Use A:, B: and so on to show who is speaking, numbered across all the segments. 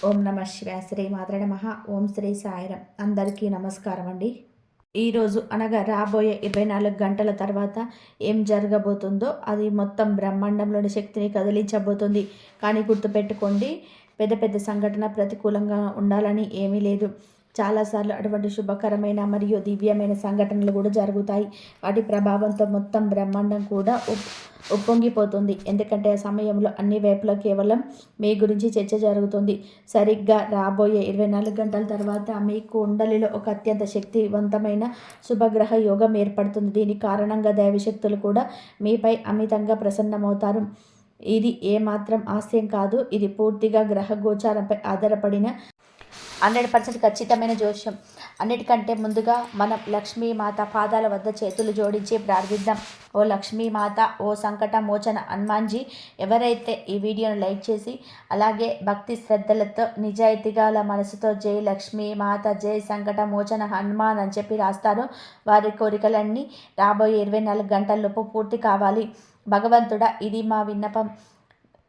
A: ఓం నమ శివాయ. శ్రీ మాత్ర నమః. ఓం శ్రీ సాయిరం. అందరికీ నమస్కారం అండి. ఈరోజు అనగా రాబోయే 24 గంటల తర్వాత ఏం జరగబోతుందో అది మొత్తం బ్రహ్మాండంలోని శక్తిని కదిలించబోతుంది. కానీ గుర్తుపెట్టుకోండి, పెద్ద పెద్ద సంఘటన ప్రతికూలంగా ఉండాలని ఏమీ లేదు. చాలాసార్లు అటువంటి శుభకరమైన మరియు దివ్యమైన సంఘటనలు కూడా జరుగుతాయి. వాటి ప్రభావంతో మొత్తం బ్రహ్మాండం కూడా ఉప్పొంగిపోతుంది. ఎందుకంటే ఆ సమయంలో అన్ని వైపులా కేవలం మీ గురించి చర్చ జరుగుతుంది. సరిగ్గా రాబోయే 24 గంటల తర్వాత మీ కుండలిలో ఒక అత్యంత శక్తివంతమైన శుభగ్రహ యోగం ఏర్పడుతుంది. దీని కారణంగా దైవశక్తులు కూడా మీపై అమితంగా ప్రసన్నమవుతారు. ఇది ఏమాత్రం హాస్యం కాదు. ఇది పూర్తిగా గ్రహ గోచారంపై ఆధారపడిన 100% ఖచ్చితమైన జోష్యం. అన్నిటికంటే ముందుగా మనం లక్ష్మీమాత పాదాల వద్ద చేతులు జోడించి ప్రార్థిద్దాం. ఓ లక్ష్మీమాత, ఓ సంకట మోచన హనుమాన్జీ. ఎవరైతే ఈ వీడియోను లైక్ చేసి అలాగే భక్తి శ్రద్ధలతో నిజాయితీగా మనసుతో జై లక్ష్మీమాత, జై సంకట మోచన హనుమాన్ అని చెప్పి రాస్తారో వారి కోరికలన్నీ రాబోయే 24 గంటల్లోపు పూర్తి కావాలి. భగవంతుడా, ఇది మా విన్నపం.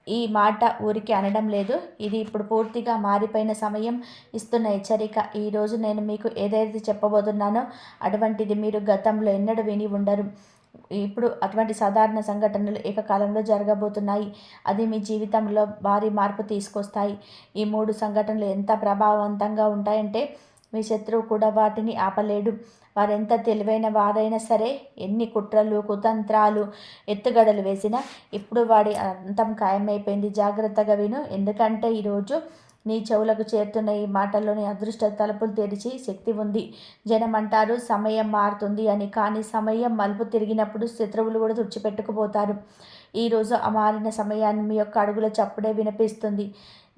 A: ఈ మాట ఊరికి అనడం లేదు. ఇది ఇప్పుడు పూర్తిగా మారిపోయిన సమయం ఇస్తున్న హెచ్చరిక. ఈరోజు నేను మీకు ఏదైతే చెప్పబోతున్నానో అటువంటిది మీరు గతంలో ఎన్నడూ విని ఉండరు. ఇప్పుడు అటువంటి సాధారణ సంఘటనలు ఏకకాలంలో జరగబోతున్నాయి. అది మీ జీవితంలో భారీ మార్పు తీసుకొస్తాయి. ఈ 3 సంఘటనలు ఎంత ప్రభావవంతంగా ఉంటాయంటే మీ శత్రువు కూడా వాటిని ఆపలేడు. వారెంత తెలివైన వారైనా సరే, ఎన్ని కుట్రలు కుతంత్రాలు ఎత్తుగడలు వేసినా ఇప్పుడు వాడి అంతం ఖాయమైపోయింది. జాగ్రత్తగా విను, ఎందుకంటే ఈరోజు నీ చెవులకు చేరుతున్న ఈ మాటల్లోని అదృష్ట తలుపులు తెరిచి శక్తి ఉంది. జనం అంటారు సమయం మారుతుంది అని, కానీ సమయం మలుపు తిరిగినప్పుడు శత్రువులు కూడా తుడిచిపెట్టుకుపోతారు. ఈరోజు ఆ మారిన సమయాన్ని మీ యొక్క అడుగుల చప్పుడే వినిపిస్తుంది.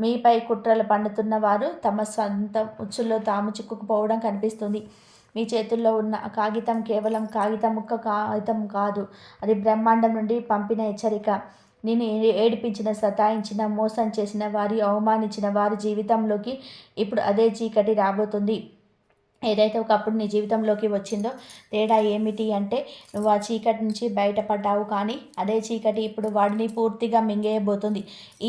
A: మీపై కుట్రలు పన్నుతున్న వారు తమ సొంత ఉచ్చుల్లో తాము చిక్కుకుపోవడం కనిపిస్తుంది. మీ చేతుల్లో ఉన్న కాగితం కేవలం కాగితం కాదు, అది బ్రహ్మాండం నుండి పంపిన హెచ్చరిక. నేను ఏడిపించిన, సతాయించిన, మోసం చేసిన వారి, అవమానించిన వారి జీవితంలోకి ఇప్పుడు అదే చీకటి రాబోతుంది. ఏదైతే ఒకప్పుడు నీ జీవితంలోకి వచ్చిందో తేడా ఏమిటి అంటే, నువ్వు ఆ చీకటి నుంచి బయటపడ్డావు, కానీ అదే చీకటి ఇప్పుడు వాడిని పూర్తిగా మింగేయబోతుంది.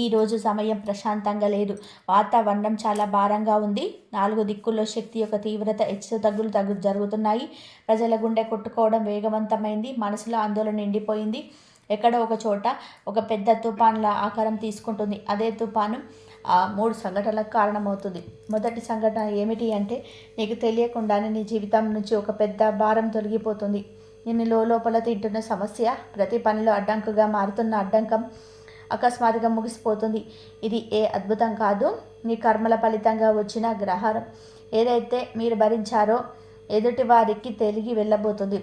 A: ఈరోజు సమయం ప్రశాంతంగా లేదు. వాతావరణం చాలా భారంగా ఉంది. 4 దిక్కుల్లో శక్తి యొక్క తీవ్రత హెచ్చుతగ్గులు జరుగుతున్నాయి. ప్రజల గుండె కొట్టుకోవడం వేగవంతమైంది. మనసులో ఆందోళన నిండిపోయింది. ఎక్కడో ఒక చోట ఒక పెద్ద తుఫాన్ల ఆకారం తీసుకుంటుంది. అదే తుఫాను 3 సంఘటనలకు కారణమవుతుంది. మొదటి సంఘటన ఏమిటి అంటే, నీకు తెలియకుండానే నీ జీవితం నుంచి ఒక పెద్ద భారం తొలగిపోతుంది. నిన్ను లోపల తింటున్న సమస్య, ప్రతి పనిలో అడ్డంకుగా మారుతున్న అడ్డంకం అకస్మాత్తుగా ముగిసిపోతుంది. ఇది ఏ అద్భుతం కాదు, నీ కర్మల ఫలితంగా వచ్చిన గ్రహారం. ఏదైతే మీరు భరించారో ఎదుటి వారికి తెలిగి వెళ్ళబోతుంది.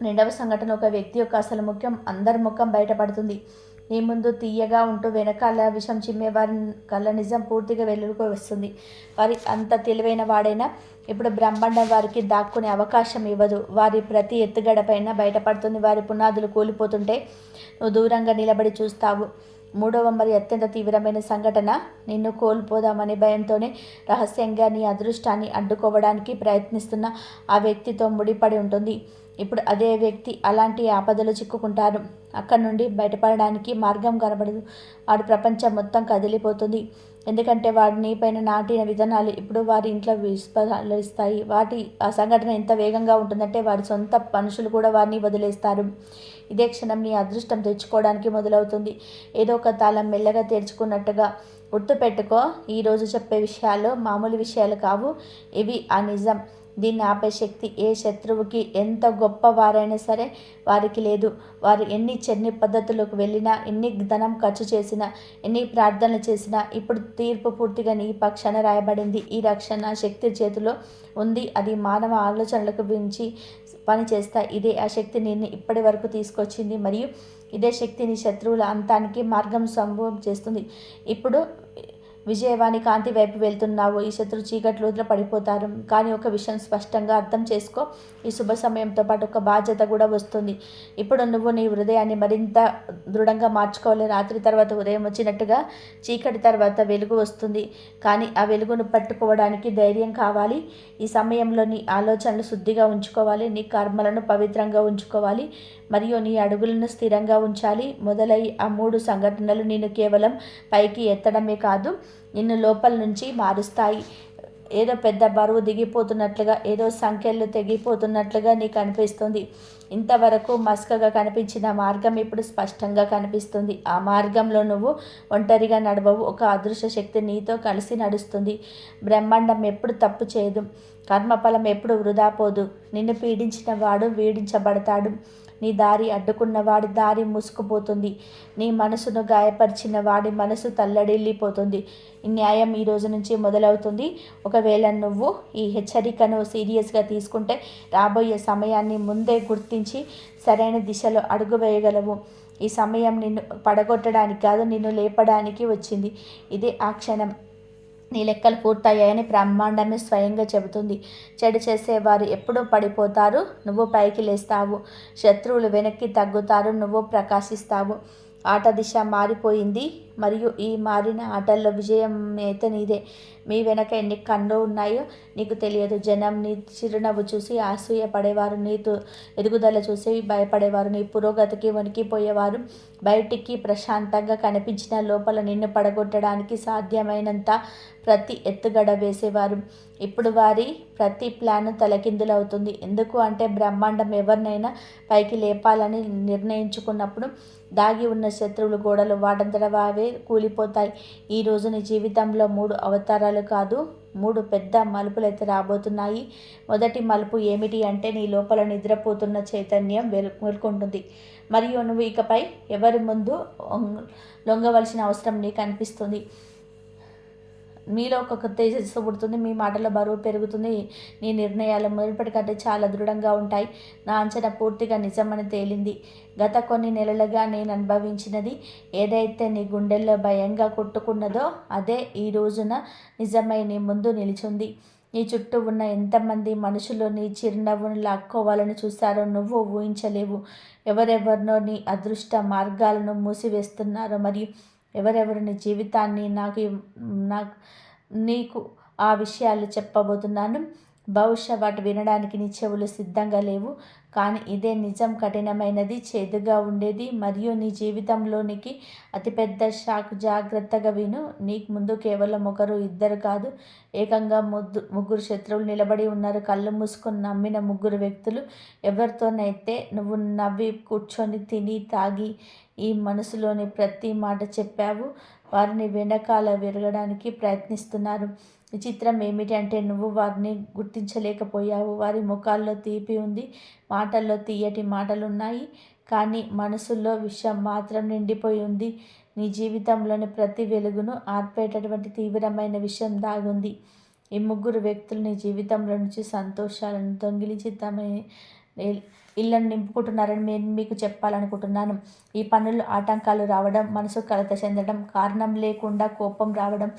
A: రెండవ సంఘటన, ఒక వ్యక్తి యొక్క అసలు ముఖ్యం అందరి ముఖం బయటపడుతుంది. నీ ముందు తీయగా ఉంటూ వెనకాల విషం చిమ్మే వారి కళ్ళ నిజం పూర్తిగా వెలుగుకు వస్తుంది. వారి అంత తెలివైన వాడైనా ఇప్పుడు బ్రహ్మాండం వారికి దాక్కునే అవకాశం ఇవ్వదు. వారి ప్రతి ఎత్తుగడపైన బయటపడుతుంది. వారి పునాదులు కూలిపోతుంటే నువ్వు దూరంగా నిలబడి చూస్తావు. మూడవ మరి అత్యంత తీవ్రమైన సంఘటన, నిన్ను కోల్పోదామనే భయంతోనే రహస్యంగా నీ అదృష్టాన్ని అడ్డుకోవడానికి ప్రయత్నిస్తున్న ఆ వ్యక్తితో ముడిపడి ఉంటుంది. ఇప్పుడు అదే వ్యక్తి అలాంటి ఆపదలు చిక్కుకుంటారు. అక్కడి నుండి బయటపడడానికి మార్గం కనబడదు. వాడి ప్రపంచం మొత్తం కదిలిపోతుంది. ఎందుకంటే వాడి నీపైన నాటిన విధానాలు ఇప్పుడు వారి ఇంట్లో విస్ఫలిస్తాయి. ఆ సంఘటన ఎంత వేగంగా ఉంటుందంటే వారి సొంత మనుషులు కూడా వారిని వదిలేస్తారు. ఇదే క్షణం నీ అదృష్టం తెచ్చుకోవడానికి మొదలవుతుంది. ఏదో ఒక తాళం మెల్లగా తెరుచుకున్నట్టుగా. గుర్తుపెట్టుకో, ఈరోజు చెప్పే విషయాలు మామూలు విషయాలు కావు. ఇవి ఆ నిజం. దీన్ని ఆపే శక్తి ఏ శత్రువుకి, ఎంత గొప్పవారైనా సరే వారికి లేదు. వారు ఎన్ని చెన్ని పద్ధతులకు వెళ్ళినా, ఎన్ని ధనం ఖర్చు చేసినా, ఎన్ని ప్రార్థనలు చేసినా ఇప్పుడు తీర్పు పూర్తిగా నీ పక్షాన రాయబడింది. ఈ రక్షణ శక్తి చేతిలో ఉంది. అది మానవ ఆలోచనలకు మించి పని చేస్తాయి. ఇదే ఆ శక్తి నిన్ను ఇప్పటి వరకు తీసుకొచ్చింది, మరియు ఇదే శక్తి నీ శత్రువుల అంతానికి మార్గం సంభవం చేస్తుంది. ఇప్పుడు విజయవాణి కాంతి వైపు వెళ్తున్నావు. ఈ శత్రు చీకట్లో పడిపోతారు. కానీ ఒక విషయం స్పష్టంగా అర్థం చేసుకో, ఈ శుభ సమయంతో పాటు ఒక బాధ్యత కూడా వస్తుంది. ఇప్పుడు నువ్వు నీ హృదయాన్ని మరింత దృఢంగా మార్చుకోవాలి. రాత్రి తర్వాత ఉదయం వచ్చినట్టుగా చీకటి తర్వాత వెలుగు వస్తుంది. కానీ ఆ వెలుగును పట్టుకోవడానికి ధైర్యం కావాలి. ఈ సమయంలో నీ ఆలోచనలు శుద్ధిగా ఉంచుకోవాలి. నీ కర్మలను పవిత్రంగా ఉంచుకోవాలి. మరియు నీ అడుగులను స్థిరంగా ఉంచాలి. మొదలై ఆ 3 సంఘటనలు నిన్ను కేవలం పైకి ఎత్తడమే కాదు, నిన్ను లోపల నుంచి మారుస్తాయి. ఏదో పెద్ద బరువు దిగిపోతున్నట్లుగా, ఏదో సంఖ్యలు తెగిపోతున్నట్లుగా నీకు అనిపిస్తుంది. ఇంతవరకు మస్కగా కనిపించిన మార్గం ఇప్పుడు స్పష్టంగా కనిపిస్తుంది. ఆ మార్గంలో నువ్వు ఒంటరిగా నడవవు, ఒక అదృశ్య శక్తి నీతో కలిసి నడుస్తుంది. బ్రహ్మాండం ఎప్పుడు తప్పు చేయదు, కర్మఫలం ఎప్పుడు వృధా పోదు. నిన్ను పీడించిన వాడు వీడించబడతాడు. నీ దారి అడ్డుకున్నవాడి దారి మూసుకుపోతుంది. నీ మనసును గాయపరిచిన వాడి మనసు తల్లడిల్లిపోతుంది. ఈ న్యాయం ఈ రోజు నుంచి మొదలవుతుంది. ఒకవేళ నువ్వు ఈ హెచ్చరికను సీరియస్గా తీసుకుంటే రాబోయే సమయాన్ని ముందే గుర్తించి సరైన దిశలో అడుగు వేయగలవు. ఈ సమయం నిన్ను పడగొట్టడానికి కాదు, నిన్ను లేపడానికి వచ్చింది. ఇదే ఆ క్షణం. నీ లెక్కలు పూర్తయ్యాయని బ్రహ్మాండమే స్వయంగా చెబుతుంది. చెడు చేసేవారు ఎప్పుడూ పడిపోతారు, నువ్వు పైకి లేస్తావు. శత్రువులు వెనక్కి తగ్గుతారు, నువ్వు ప్రకాశిస్తావు. ఆట దిశ మారిపోయింది మరియు ఈ మారిన ఆటల్లో విజయం అయితే నీదే. మీ వెనక ఎన్ని కన్ను ఉన్నాయో నీకు తెలియదు. జనం నీ చిరునవ్వు చూసి అసూయపడేవారు, నీ ఎదుగుదల చూసి భయపడేవారు, నీ పురోగతికి వణికిపోయేవారు. బయటికి ప్రశాంతంగా కనిపించిన లోపల నిన్ను పడగొట్టడానికి సాధ్యమైనంత ప్రతి ఎత్తుగడ వేసేవారు. ఇప్పుడు వారి ప్రతి ప్లాన్ తలకిందులవుతుంది. ఎందుకు అంటే బ్రహ్మాండం ఎవరినైనా పైకి లేపాలని నిర్ణయించుకున్నప్పుడు దాగి ఉన్న శత్రువులు గోడలు వాటంతట అవే కూలిపోతాయి. ఈరోజు నీ జీవితంలో 3 అవతారాలు కాదు, 3 పెద్ద మలుపులైతే రాబోతున్నాయి. మొదటి మలుపు ఏమిటి అంటే నీ లోపల నిద్రపోతున్న చైతన్యం మేల్కొంటుంది మరియు నువ్వు ఇకపై ఎవరి ముందు లొంగవలసిన అవసరం నీకు అనిపిస్తుంది. మీలో ఒక తేజస్సు పుడుతుంది, మీ మాటల బరువు పెరుగుతుంది, నీ నిర్ణయాలు మునుపటికంటే చాలా దృఢంగా ఉంటాయి. నా అంచనా పూర్తిగా నిజమని తేలింది. గత కొన్ని నెలలుగా నేను అనుభవించినది ఏదైతే నీ గుండెల్లో భయంగా కొట్టుకున్నదో అదే ఈ రోజున నిజమై నీ ముందు నిలిచింది. నీ చుట్టూ ఉన్న ఎంతమంది మనుషులు నీ చిరునవ్వును లాక్కోవాలని చూశారో నువ్వు ఊహించలేవు. ఎవరెవరినో నీ అదృష్ట మార్గాలను మూసివేస్తున్నారో మరియు ఎవరెవరు నీ జీవితాన్ని నాకు నీకు ఆ విషయాలు చెప్పబోతున్నాను. బహుశా వాటి వినడానికి నీ చెవులు సిద్ధంగా లేవు, కానీ ఇదే నిజం. కఠినమైనది, చేదుగా ఉండేది మరియు నీ జీవితంలోనికి అతిపెద్ద షాక్. జాగ్రత్తగా విను. నీకు ముందు కేవలం 1, 2 కాదు, ఏకంగా 3 శత్రువులు నిలబడి ఉన్నారు. కళ్ళు మూసుకొని నమ్మిన 3 వ్యక్తులు. ఎవరితోనైతే నువ్వు నవ్వి కూర్చొని తిని తాగి ఈ మనసులోని ప్రతి మాట చెప్పావు, వారిని వెనకాల విరగడానికి ప్రయత్నిస్తున్నారు. విచిత్రం ఏమిటి అంటే నువ్వు వారిని గుర్తించలేకపోయావు. వారి ముఖాల్లో తీపి ఉంది, మాటల్లో తీయటి మాటలున్నాయి, కానీ మనసుల్లో విషం మాత్రం నిండిపోయి ఉంది. నీ జీవితంలోని ప్రతి వెలుగును ఆర్పేటటువంటి తీవ్రమైన విషయం దాగుంది. ఈ 3 వ్యక్తులు నీ జీవితంలో నుంచి సంతోషాలను దొంగిలించి తమ ఇళ్లను నింపుకుంటున్నారని నేను మీకు చెప్పాలనుకుంటున్నాను. ఈ పనులు ఆటంకాలు రావడం, మనసు కలత చెందడం, కారణం లేకుండా కోపం రావడం,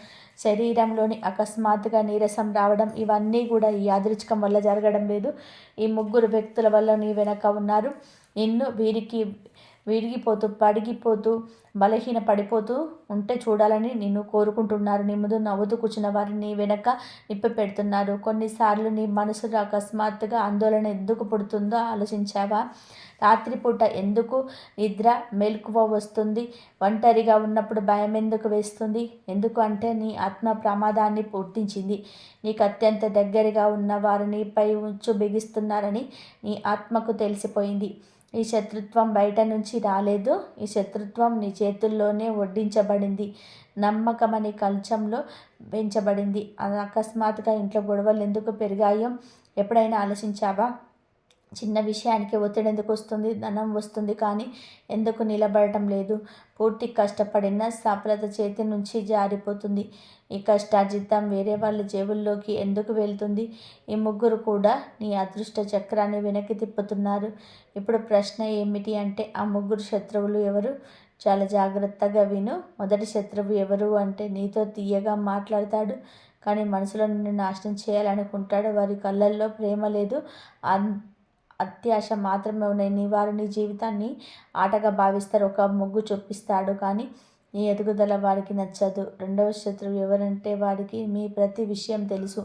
A: శరీరంలోని అకస్మాత్తుగా నీరసం రావడం, ఇవన్నీ కూడా ఈ యాదృచ్ఛికం వల్ల జరగడం లేదు. ఈ 3 వ్యక్తుల వల్ల నీ వెనక ఉన్నారు. నిన్ను విరిగిపోతూ, పడిగిపోతూ, బలహీన పడిపోతూ ఉంటే చూడాలని నిన్ను కోరుకుంటున్నారు. నీ ముందు నవ్వుతూ కూర్చున్న వారిని నీ వెనక నిప్పి పెడుతున్నారు. కొన్నిసార్లు నీ మనసులో అకస్మాత్తుగా ఆందోళన ఎందుకు పుడుతుందో ఆలోచించావా? రాత్రిపూట ఎందుకు నిద్ర మెలకువ వస్తుంది? ఒంటరిగా ఉన్నప్పుడు భయం ఎందుకు వేస్తుంది? ఎందుకు అంటే నీ ఆత్మ ప్రమాదాన్ని పూర్తించింది. నీకు అత్యంత దగ్గరగా ఉన్న వారు నీపై ఉచ్చు బిగిస్తున్నారని నీ ఆత్మకు తెలిసిపోయింది. ఈ శత్రుత్వం బయట నుంచి రాలేదు. ఈ శత్రుత్వం నీ చేతుల్లోనే వడ్డించబడింది, నమ్మకమని కంచంలో పెంచబడింది. అకస్మాత్తుగా ఇంట్లో గొడవలు ఎందుకు పెరిగాయో ఎప్పుడైనా ఆలోచించావా? చిన్న విషయానికి ఒత్తిడి ఎందుకు వస్తుంది? ధనం వస్తుంది కానీ ఎందుకు నిలబడటం లేదు? పూర్తి కష్టపడిన సఫలత చేతి నుంచి జారిపోతుంది. ఈ కష్టార్జితం వేరే వాళ్ళ జేబుల్లోకి ఎందుకు వెళ్తుంది? ఈ 3 కూడా నీ అదృష్ట చక్రాన్ని వెనక్కి తిప్పుతున్నారు. ఇప్పుడు ప్రశ్న ఏమిటి అంటే ఆ 3 శత్రువులు ఎవరు? చాలా జాగ్రత్తగా విను. మొదటి శత్రువు ఎవరు అంటే నీతో తీయగా మాట్లాడతాడు, కానీ మనసులో నిన్ను నాశనం చేయాలనుకుంటాడు. వారి కళ్ళల్లో ప్రేమ లేదు, అత్యాశ మాత్రమే ఉన్నాయి. వారు నీ జీవితాన్ని ఆటగా భావిస్తారు. ఒక ముగ్గు చొప్పిస్తాడు కానీ నీ ఎదుగుదల వాడికి నచ్చదు. రెండవ శత్రువు ఎవరంటే వాడికి మీ ప్రతి విషయం తెలుసు.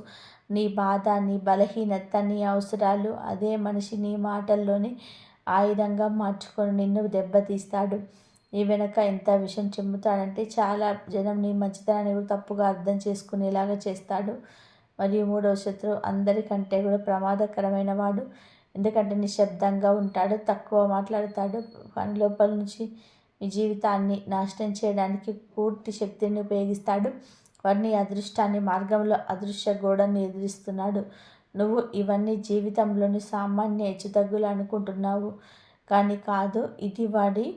A: నీ బాధ, నీ బలహీనత, నీ అవసరాలు. అదే మనిషి నీ మాటల్లోని ఆయుధంగా మార్చుకొని నిన్ను దెబ్బతీస్తాడు. నీ వెనక ఎంత విషయం చెబుతాడంటే చాలా జనం నీ మంచితనాన్ని కూడా తప్పుగా అర్థం చేసుకునేలాగా చేస్తాడు. మరియు మూడవ శత్రువు అందరికంటే కూడా ప్రమాదకరమైన వాడు. ఎందుకంటే నిశ్శబ్దంగా ఉంటాడు, తక్కువ మాట్లాడతాడు, కానీ లోపల నుంచి మీ జీవితాన్ని నాశనం చేయడానికి పూర్తి శక్తిని ఉపయోగిస్తాడు. వారిని అదృష్టాన్ని మార్గంలో అదృశ్య గోడని ఎదిరిస్తున్నాడు. నువ్వు ఇవన్నీ జీవితంలోని సామాన్య హెచ్చుతగ్గులు అనుకుంటున్నావు, కానీ కాదు. ఇది వాడి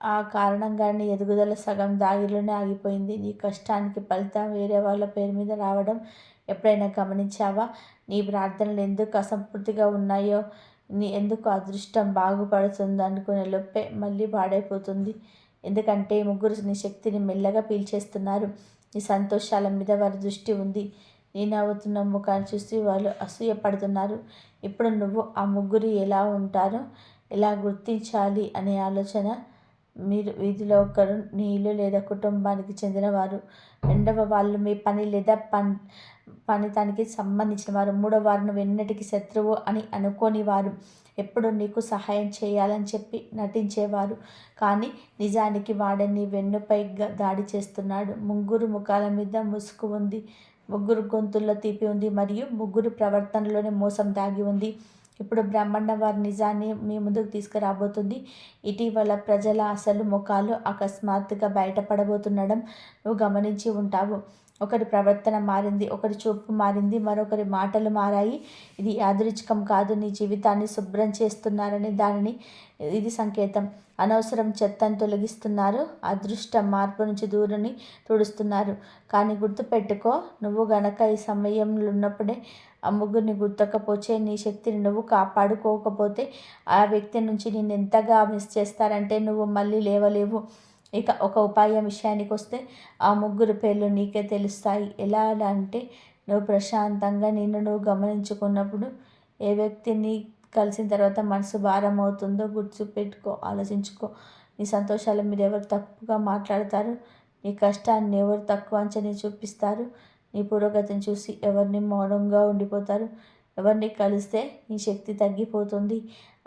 A: ఆ కారణంగానే ఎదుగుదల సగం దారిలోనే ఆగిపోయింది. నీ కష్టానికి ఫలితం వేరే వాళ్ళ పేరు మీద రావడం ఎప్పుడైనా గమనించావా? నీ ప్రార్థనలు ఎందుకు అసంపూర్తిగా ఉన్నాయో, ఎందుకు అదృష్టం బాగుపడుతుంది అనుకునే లోపే మళ్ళీ పాడైపోతుంది. ఎందుకంటే ముగ్గురు నీ శక్తిని మెల్లగా పీల్చేస్తున్నారు. నీ సంతోషాల మీద వారి దృష్టి ఉంది. నీ నవ్వుతున్న ముఖాన్ని చూసి వాళ్ళు అసూయపడుతున్నారు. ఇప్పుడు నువ్వు ఆ ముగ్గురు ఎలా ఉంటారో ఎలా గుర్తించాలి అనే ఆలోచన. మీరు వీధిలో ఒకరు నీ ఇల్లు లేదా కుటుంబానికి చెందినవారు, రెండవ వాళ్ళు మీ పని లేదా పనితానికి సంబంధించిన వారు, మూడవ వారు వెన్నటికి శత్రువు అని అనుకోని వారు, ఎప్పుడు నీకు సహాయం చేయాలని చెప్పి నటించేవారు, కానీ నిజానికి వాడని వెన్నుపై దాడి చేస్తున్నాడు. ముగ్గురు ముఖాల మీద ముసుగు ఉంది, ముగ్గురు గొంతుల్లో తీపి ఉంది, మరియు ముగ్గురు ప్రవర్తనలోనే మోసం దాగి ఉంది. ఇప్పుడు బ్రహ్మాండం వారి నిజాన్ని మీ ముందుకు తీసుకురాబోతుంది. ఇటీవల ప్రజల అసలు ముఖాలు అకస్మాత్తుగా బయటపడబోతుండడం నువ్వు గమనించి ఉంటావు. ఒకరి ప్రవర్తన మారింది, ఒకరి చూపు మారింది, మరొకరి మాటలు మారాయి. ఇది యాదృచ్ఛికం కాదు, నీ జీవితాన్ని శుభ్రం చేస్తున్నారని దానిని ఇది సంకేతం. అనవసరం చెత్తను తొలగిస్తున్నారు, అదృష్ట మార్పు నుంచి దూరని తుడుస్తున్నారు. కానీ గుర్తుపెట్టుకో, నువ్వు గనక ఈ సమయంలో ఉన్నప్పుడే ఆ ముగ్గురిని గుర్తకపోతే, నీ శక్తిని నువ్వు కాపాడుకోకపోతే ఆ వ్యక్తి నుంచి నేను ఎంతగా మిస్ చేస్తారంటే నువ్వు మళ్ళీ లేవలేవు. ఇక ఒక ఉపాయం విషయానికి వస్తే, ఆ ముగ్గురు పేర్లు నీకే తెలుస్తాయి. ఎలా అంటే, నువ్వు ప్రశాంతంగా నిన్ను నువ్వు గమనించుకున్నప్పుడు ఏ వ్యక్తిని కలిసిన తర్వాత మనసు భారం అవుతుందో గుర్తుపెట్టుకో, ఆలోచించుకో. నీ సంతోషాల మీద ఎవరు తప్పుగా మాట్లాడతారు, నీ కష్టాన్ని ఎవరు తక్కువ అంచనా చూపిస్తారు, నీ పురోగతిని చూసి ఎవరిని మౌనంగా ఉండిపోతారు, ఎవరిని కలిస్తే నీ శక్తి తగ్గిపోతుంది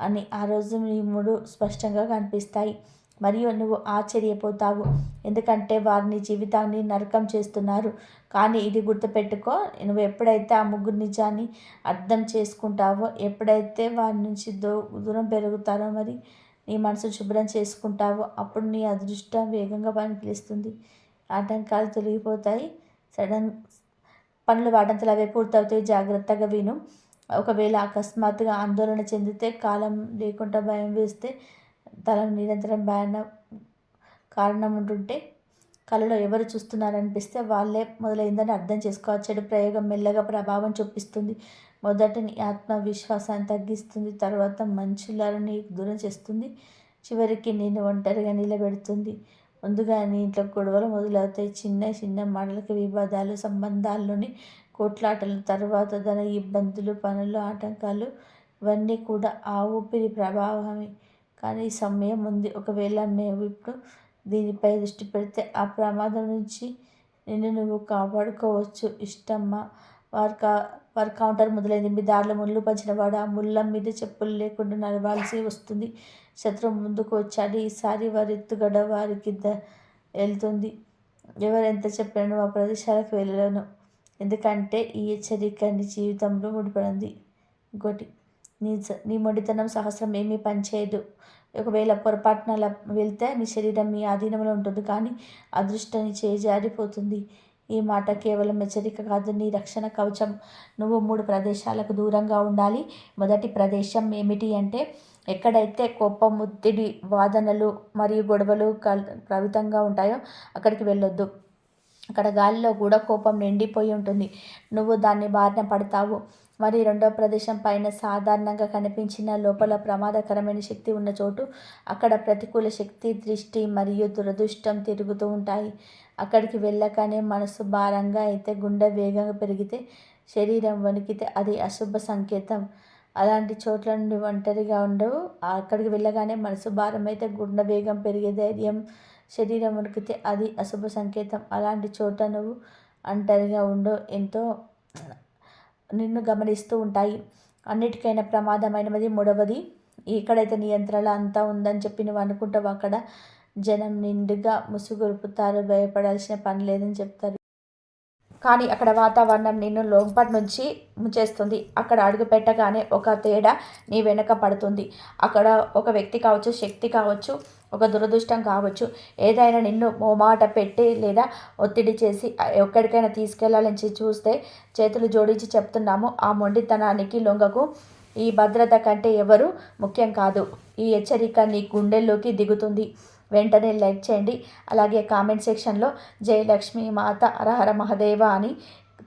A: అని ఆ రోజు నీ మూడు స్పష్టంగా కనిపిస్తాయి. మరియు నువ్వు ఆశ్చర్యపోతావు, ఎందుకంటే వారిని జీవితాన్ని నరకం చేస్తున్నారు. కానీ ఇది గుర్తుపెట్టుకో, నువ్వు ఎప్పుడైతే ఆ ముగ్గురు నిజాన్ని అర్థం చేసుకుంటావో, ఎప్పుడైతే వారి నుంచి దూరం పెరుగుతారో, మరి నీ మనసు శుభ్రం చేసుకుంటావో, అప్పుడు నీ అదృష్టం వేగంగా పనికిస్తుంది. ఆటంకాలు తొలగిపోతాయి, సడన్ పనులు వాటంతలు అవే పూర్తవుతాయి. జాగ్రత్తగా విను. ఒకవేళ అకస్మాత్తుగా ఆందోళన చెందితే, కాలం లేకుండా భయం వేస్తే, తల నిరంతరం భయాన కారణం ఉంటుంటే, కళలో ఎవరు చూస్తున్నారనిపిస్తే వాళ్ళే మొదలైందని అర్థం చేసుకో. చెడు ప్రయోగం మెల్లగా ప్రభావం చూపిస్తుంది. మొదట నీ ఆత్మవిశ్వాసాన్ని తగ్గిస్తుంది, తర్వాత మనుషులని దూరం చేస్తుంది, చివరికి నేను ఒంటరిగా నిలబెడుతుంది. ముందుగా నీ ఇంట్లో గొడవలు మొదలవుతాయి. చిన్న చిన్న మాటలకి వివాదాలు, సంబంధాల్లోని కోట్లాటలు, తర్వాత ధన ఇబ్బందులు, పనులు ఆటంకాలు, ఇవన్నీ కూడా ఆ ఊపిరి ప్రభావమే. కానీ సమయం ఉంది. ఒకవేళ మేము ఇప్పుడు దీనిపై దృష్టి పెడితే ఆ ప్రమాదం నుంచి నిన్ను నువ్వు కాపాడుకోవచ్చు. ఇష్టమ్మా. వారి కౌంటర్ మొదలైంది. మీ దారిలో ముళ్ళు పంచినవాడు ఆ ముళ్ళ మీద చెప్పులు లేకుండా నడవాల్సి వస్తుంది. శత్రువు ముందుకు వచ్చాడు. ఈసారి వారి ఎత్తుగడ వారికి వెళ్తుంది. ఎవరెంత చెప్పినా ఆ ప్రదేశాలకు వెళ్ళను, ఎందుకంటే ఈ హెచ్చరిక నీ జీవితంలో ముడిపడింది. ఇంకోటి, నీ మొండితనం సహస్రం ఏమీ పనిచేయదు. ఒకవేళ పొరపాటున అలా వెళ్తే మీ శరీరం మీ ఆధీనంలో ఉంటుంది, కానీ అదృష్టాన్ని చేజారిపోతుంది. ఈ మాట కేవలం హెచ్చరిక కాదు, నీ రక్షణ కవచం. నువ్వు 3 ప్రదేశాలకు దూరంగా ఉండాలి. మొదటి ప్రదేశం ఏమిటి అంటే, ఎక్కడైతే కోపం, ఒత్తిడి, వాదనలు మరియు గొడవలు ప్రభావితంగా ఉంటాయో అక్కడికి వెళ్ళొద్దు. అక్కడ గాలిలో కూడా కోపం నిండిపోయి ఉంటుంది, నువ్వు దాన్ని బారిన పడతావు. మరి రెండవ ప్రదేశం పైన సాధారణంగా కనిపించిన లోపల ప్రమాదకరమైన శక్తి ఉన్న చోటు. అక్కడ ప్రతికూల శక్తి, దృష్టి మరియు దురదృష్టం తిరుగుతూ ఉంటాయి. అక్కడికి వెళ్ళగానే మనసు భారంగా అయితే, గుండె వేగంగా పెరిగితే, శరీరం వణికితే అది అశుభ సంకేతం. అలాంటి చోట్ల నుండి ఒంటరిగా ఉండవు. అక్కడికి వెళ్ళగానే మనసు భారం అయితే, గుండె వేగం పెరిగే ధైర్యం, శరీరం వణికితే అది అశుభ సంకేతం. అలాంటి చోట నువ్వు ఒంటరిగా ఉండవు, ఎంతో నిన్ను గమనిస్తూ ఉంటాయి. అన్నిటికైనా ప్రమాదమైనది మూడవది. ఎక్కడైతే నియంత్రణ అంతా ఉందని చెప్పి నువ్వు అనుకుంటావు, అక్కడ జనం నిండుగా ముసుగురుపుతారు, భయపడాల్సిన పని లేదని చెప్తారు. కానీ అక్కడ వాతావరణం నిన్ను లోపటి నుంచి ముంచేస్తుంది. అక్కడ అడుగు పెట్టగానే ఒక తేడా నీ వెనక పడుతుంది. అక్కడ ఒక వ్యక్తి కావచ్చు, శక్తి కావచ్చు, ఒక దురదృష్టం కావచ్చు, ఏదైనా నిన్ను మోమాట పెట్టి లేదా ఒత్తిడి చేసి ఎక్కడికైనా తీసుకెళ్లాలని చూస్తే చేతులు జోడించి చెప్తున్నాము, ఆ మొండితనానికి లొంగకు. ఈ భద్రత కంటే ఎవరు ముఖ్యం కాదు. ఈ హెచ్చరిక నీ గుండెల్లోకి దిగుతుంది. వెంటనే లైక్ చేయండి. అలాగే కామెంట్ సెక్షన్లో జయలక్ష్మి మాత హరహర మహదేవ అని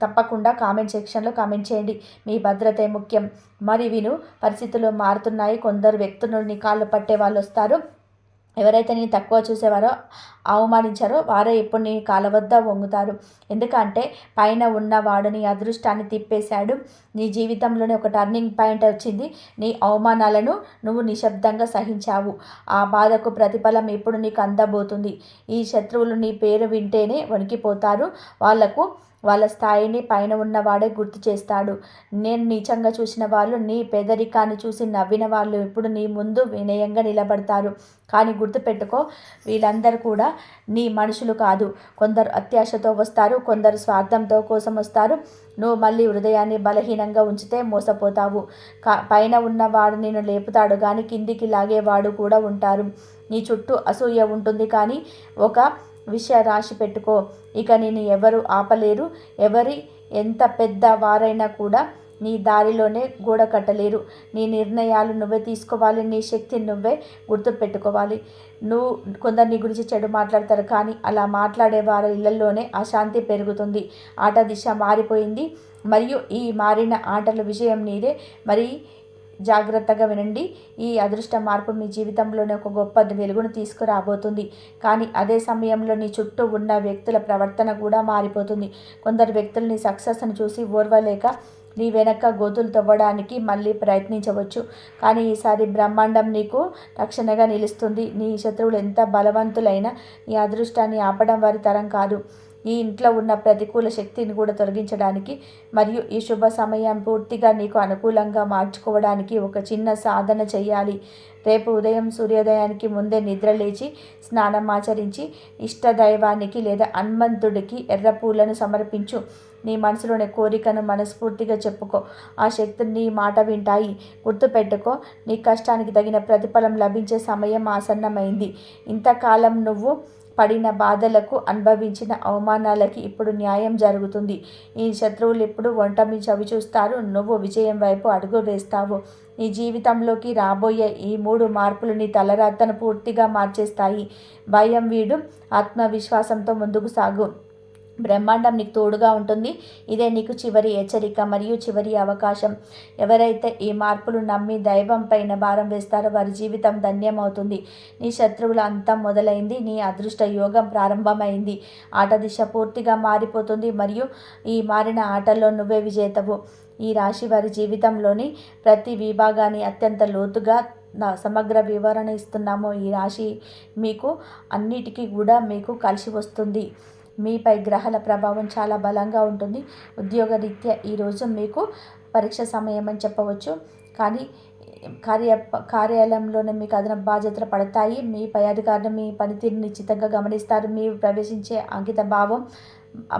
A: తప్పకుండా కామెంట్ సెక్షన్లో కామెంట్ చేయండి. మీ భద్రతే ముఖ్యం. మరి విను, పరిస్థితులు మారుతున్నాయి. కొందరు వ్యక్తులు నీ కాళ్ళు పట్టే వాళ్ళు వస్తారు. ఎవరైతే నేను తక్కువ చూసేవారో, అవమానించారో వారే ఇప్పుడు నీ కాళ్ళ వద్ద వంగుతారు. ఎందుకంటే పైన ఉన్నవాడు నీ అదృష్టాన్ని తిప్పేశాడు. నీ జీవితంలోనే ఒక టర్నింగ్ పాయింట్ వచ్చింది. నీ అవమానాలను నువ్వు నిశ్శబ్దంగా సహించావు. ఆ బాధకు ప్రతిఫలం ఇప్పుడు నీకు అందబోతుంది. ఈ శత్రువులు నీ పేరు వింటేనే వణికిపోతారు. వాళ్ళ స్థాయిని పైన ఉన్నవాడే గుర్తు చేస్తాడు. నేను నీచంగా చూసిన వాళ్ళు, నీ పేదరికాన్ని చూసి నవ్విన వాళ్ళు ఇప్పుడు నీ ముందు వినయంగా నిలబడతారు. కానీ గుర్తుపెట్టుకో, వీళ్ళందరూ కూడా నీ మనుషులు కాదు. కొందరు అత్యాశతో వస్తారు, కొందరు స్వార్థంతో కోసం వస్తారు. నువ్వు మళ్ళీ హృదయాన్ని బలహీనంగా ఉంచితే మోసపోతావు. పైన ఉన్నవాడు నేను లేపుతాడు, కానీ కిందికి లాగేవాడు కూడా ఉంటారు. నీ చుట్టూ అసూయ ఉంటుంది, కానీ ఒక విషయ రాశి పెట్టుకో, ఇక నేను ఎవరు ఆపలేరు. ఎవరి ఎంత పెద్ద వారైనా కూడా నీ దారిలోనే గోడ కట్టలేరు. నీ నిర్ణయాలు నువ్వే తీసుకోవాలి. నీ శక్తిని నువ్వే గుర్తుపెట్టుకోవాలి. కొందరు నీ గురించి చెడు మాట్లాడతారు, కానీ అలా మాట్లాడే వారి ఇళ్లలోనే అశాంతి పెరుగుతుంది. ఆట దిశ మారిపోయింది, మరియు ఈ మారిన ఆటల విజయం నీదే. మరి జాగ్రత్తగా వినండి. ఈ అదృష్ట మార్పు మీ జీవితంలోనే ఒక గొప్ప వెలుగును తీసుకురాబోతుంది. కానీ అదే సమయంలో నీ చుట్టూ ఉన్న వ్యక్తుల ప్రవర్తన కూడా మారిపోతుంది. కొందరు వ్యక్తులు నీ సక్సెస్ని చూసి ఓర్వలేక నీ వెనక గోతులు తవ్వడానికి మళ్ళీ ప్రయత్నించవచ్చు. కానీ ఈసారి బ్రహ్మాండం నీకు రక్షణగా నిలుస్తుంది. నీ శత్రువులు ఎంత బలవంతులైనా నీ అదృష్టాన్ని ఆపడం వారి తరం కాదు. ఈ ఇంట్లో ఉన్న ప్రతికూల శక్తిని కూడా తొలగించడానికి మరియు ఈ శుభ సమయం పూర్తిగా నీకు అనుకూలంగా మార్చుకోవడానికి ఒక చిన్న సాధన చేయాలి. రేపు ఉదయం సూర్యోదయానికి ముందే నిద్ర లేచి స్నానం ఆచరించి ఇష్టదైవానికి లేదా హనుమంతుడికి ఎర్ర పూలను సమర్పించు. నీ మనసులోని కోరికను మనస్ఫూర్తిగా చెప్పుకో. ఆ శక్తులు నీ మాట వింటాయి. గుర్తుపెట్టుకో, నీ కష్టానికి తగిన ప్రతిఫలం లభించే సమయం ఆసన్నమైంది. ఇంతకాలం నువ్వు పడిన బాధలకు, అనుభవించిన అవమానాలకి ఇప్పుడు న్యాయం జరుగుతుంది. ఈ శత్రువులు ఇప్పుడు ఒంటమి చవి చూస్తారు. నువ్వు విజయం వైపు అడుగు వేస్తావు. నీ జీవితంలోకి రాబోయే ఈ 3 మార్పులు నీ తలరాతను పూర్తిగా మార్చేస్తాయి. భయం వీడు, ఆత్మవిశ్వాసంతో ముందుకు సాగు. బ్రహ్మాండం నీకు తోడుగా ఉంటుంది. ఇదే నీకు చివరి హెచ్చరిక మరియు చివరి అవకాశం. ఎవరైతే ఈ మార్పులు నమ్మి దైవం పైన భారం వేస్తారో వారి జీవితం ధన్యమవుతుంది. నీ శత్రువుల అంతం మొదలైంది. నీ అదృష్ట యోగం ప్రారంభమైంది. ఆట దిశ పూర్తిగా మారిపోతుంది, మరియు ఈ మారిన ఆటల్లో నువ్వే విజేతవు. ఈ రాశి వారి జీవితంలోని ప్రతి విభాగాన్ని అత్యంత లోతుగా సమగ్ర వివరణ ఇస్తున్నాము. ఈ రాశి మీకు అన్నిటికీ కూడా మీకు కలిసి వస్తుంది. మీపై గ్రహాల ప్రభావం చాలా బలంగా ఉంటుంది. ఉద్యోగరీత్యా ఈరోజు మీకు పరీక్ష సమయం అని చెప్పవచ్చు. కానీ కార్యాలయంలోనే మీకు అదనపు బాధ్యతలు పడతాయి. మీ పై అధికారులు మీ పనితీరుని నిశ్చితంగా గమనిస్తారు. మీరు ప్రవేశించే అంకిత భావం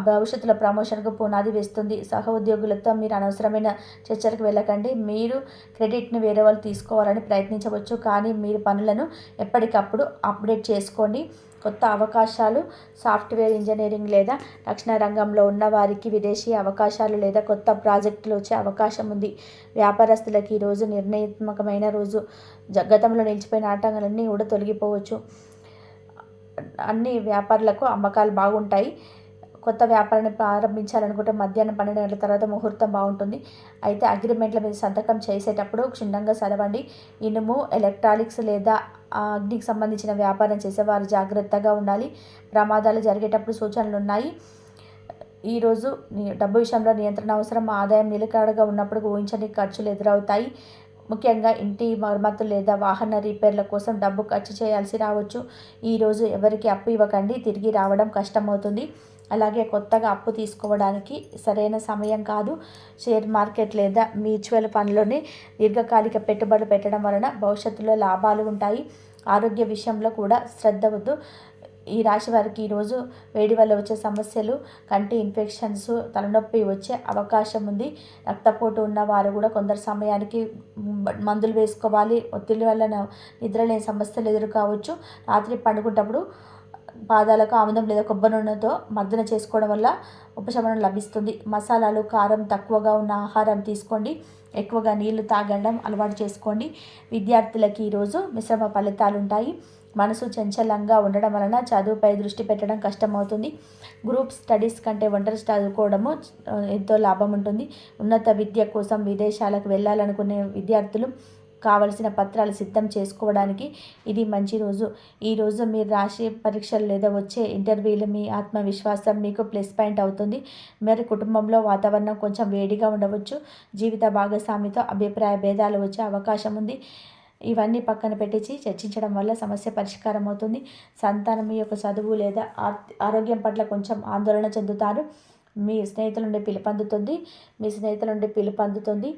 A: భవిష్యత్తులో ప్రమోషన్కు పునాది వేస్తుంది. సహ ఉద్యోగులతో మీరు అనవసరమైన చర్చలకు వెళ్ళకండి. మీరు క్రెడిట్ని వేరే వాళ్ళు తీసుకోవాలని ప్రయత్నించవచ్చు, కానీ మీరు పనులను ఎప్పటికప్పుడు అప్డేట్ చేసుకోండి. కొత్త అవకాశాలు, సాఫ్ట్వేర్ ఇంజనీరింగ్ లేదా రక్షణ రంగంలో ఉన్నవారికి విదేశీ అవకాశాలు లేదా కొత్త ప్రాజెక్టులు వచ్చే అవకాశం ఉంది. వ్యాపారస్తులకి ఈరోజు నిర్ణయాత్మకమైన రోజు. గతంలో నిలిచిపోయిన ఆటంకాలన్నీ కూడా తొలగిపోవచ్చు. అన్ని వ్యాపారులకు అమ్మకాలు బాగుంటాయి. కొత్త వ్యాపారాన్ని ప్రారంభించాలనుకుంటే మధ్యాహ్నం 12 గంటల తర్వాత ముహూర్తం బాగుంటుంది. అయితే అగ్రిమెంట్ల మీద సంతకం చేసేటప్పుడు క్షుణ్ణంగా చదవండి. ఇనుము, ఎలక్ట్రానిక్స్ లేదా అగ్నికి సంబంధించిన వ్యాపారం చేసేవారు జాగ్రత్తగా ఉండాలి. ప్రమాదాలు జరిగేటప్పుడు సూచనలు ఉన్నాయి. ఈరోజు డబ్బు విషయంలో నియంత్రణ అవసరం. ఆదాయం నిలకడగా ఉన్నప్పుడు ఊహించని ఖర్చులు ఎదురవుతాయి. ముఖ్యంగా ఇంటి మరమ్మతులు లేదా వాహన రిపేర్ల కోసం డబ్బు ఖర్చు చేయాల్సి రావచ్చు. ఈరోజు ఎవరికి అప్పు ఇవ్వకండి, తిరిగి రావడం కష్టమవుతుంది. అలాగే కొత్తగా అప్పు తీసుకోవడానికి సరైన సమయం కాదు. షేర్ మార్కెట్ లేదా మ్యూచువల్ ఫండ్లోని దీర్ఘకాలిక పెట్టుబడులు పెట్టడం వలన భవిష్యత్తులో లాభాలు ఉంటాయి. ఆరోగ్య విషయంలో కూడా శ్రద్ధ వద్దు. ఈ రాశి వారికి ఈరోజు వేడి వల్ల వచ్చే సమస్యలు, కంటి ఇన్ఫెక్షన్స్, తలనొప్పి వచ్చే అవకాశం ఉంది. రక్తపోటు ఉన్న వారు కూడా కొందరు సమయానికి మందులు వేసుకోవాలి. ఒత్తిడి వల్ల నిద్రలేని సమస్యలు ఎదురు కావచ్చు. రాత్రి పండుకుంటప్పుడు పాదాలకు ఆముదం లేదా కొబ్బరి నూనెతో మర్దన చేసుకోవడం వల్ల ఉపశమనం లభిస్తుంది. మసాలాలు, కారం తక్కువగా ఉన్న ఆహారం తీసుకోండి. ఎక్కువగా నీళ్లు తాగడం అలవాటు చేసుకోండి. విద్యార్థులకి ఈరోజు మిశ్రమ ఫలితాలు ఉంటాయి. మనసు చంచలంగా ఉండడం వలన చదువుపై దృష్టి పెట్టడం కష్టమవుతుంది. గ్రూప్ స్టడీస్ కంటే ఒంటరి చదువుకోవడము ఎంతో లాభం ఉంటుంది. ఉన్నత విద్య కోసం విదేశాలకు వెళ్ళాలనుకునే విద్యార్థులు కావలసిన పత్రాలు సిద్ధం చేసుకోవడానికి ఇది మంచి రోజు. ఈరోజు మీరు రాసే పరీక్షలు లేదా వచ్చే ఇంటర్వ్యూలు మీ ఆత్మవిశ్వాసం మీకు ప్లస్ పాయింట్ అవుతుంది. మరి కుటుంబంలో వాతావరణం కొంచెం వేడిగా ఉండవచ్చు. జీవిత భాగస్వామితో అభిప్రాయ భేదాలు వచ్చే అవకాశం ఉంది. ఇవన్నీ పక్కన పెట్టించి చర్చించడం వల్ల సమస్య పరిష్కారం అవుతుంది. సంతానం మీ యొక్క చదువు లేదా ఆరోగ్యం పట్ల కొంచెం ఆందోళన చెందుతారు. మీ స్నేహితుల నుండి పిలుపు అందుతుంది.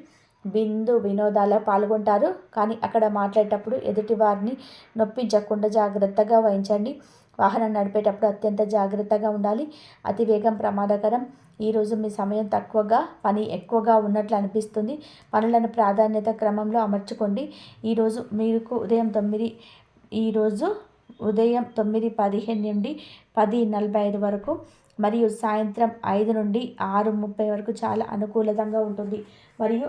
A: వినోదాల్లో పాల్గొంటారు. కానీ అక్కడ మాట్లాడేటప్పుడు ఎదుటి వారిని నొప్పించకుండా జాగ్రత్తగా వహించండి. వాహనం నడిపేటప్పుడు అత్యంత జాగ్రత్తగా ఉండాలి. అతివేగం ప్రమాదకరం. ఈరోజు మీ సమయం తక్కువగా, పని ఎక్కువగా ఉన్నట్లు అనిపిస్తుంది. పనులను ప్రాధాన్యత క్రమంలో అమర్చుకోండి. ఈరోజు ఉదయం 9:15 నుండి 10:45 వరకు మరియు సాయంత్రం 5 నుండి 6:30 వరకు చాలా అనుకూలంగా ఉంటుంది. మరియు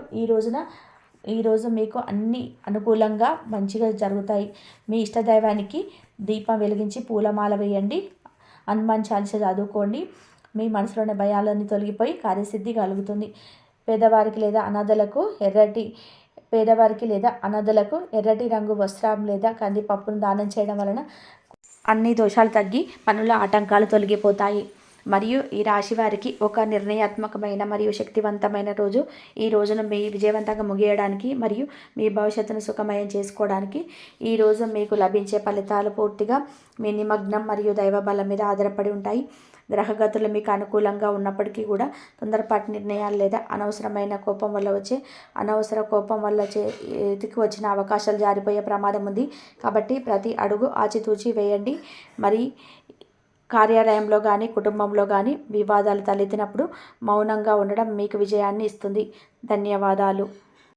A: ఈరోజు మీకు అన్ని అనుకూలంగా మంచిగా జరుగుతాయి. మీ ఇష్టదైవానికి దీపం వెలిగించి పూలమాల వేయండి. హనుమాన్ చాలీస చదువుకోండి. మీ మనసులోని భయాలన్నీ తొలగిపోయి కార్యసిద్ధి కలుగుతుంది. పేదవారికి లేదా అనాథలకు ఎర్రటి రంగు వస్త్రం లేదా కందిపప్పును దానం చేయడం వలన అన్ని దోషాలు తగ్గి పనుల ఆటంకాలు తొలగిపోతాయి. మరియు ఈ రాశి వారికి ఒక నిర్ణయాత్మకమైన మరియు శక్తివంతమైన రోజు. ఈ రోజును మీ విజయవంతంగా ముగియడానికి మరియు మీ భవిష్యత్తును సుఖమయం చేసుకోవడానికి ఈరోజు మీకు లభించే ఫలితాలు పూర్తిగా మీ నిమగ్నం మరియు దైవబలం మీద ఆధారపడి ఉంటాయి. గ్రహగతులు మీకు అనుకూలంగా ఉన్నప్పటికీ కూడా తొందరపాటు నిర్ణయాలు లేదా అనవసరమైన కోపం వల్ల చేతికి వచ్చిన అవకాశాలు జారిపోయే ప్రమాదం ఉంది. కాబట్టి ప్రతి అడుగు ఆచితూచి వేయండి. మరి కార్యాలయంలో కానీ కుటుంబంలో కానీ వివాదాలు తలెత్తినప్పుడు మౌనంగా ఉండడం మీకు విజయాన్ని ఇస్తుంది. ధన్యవాదాలు.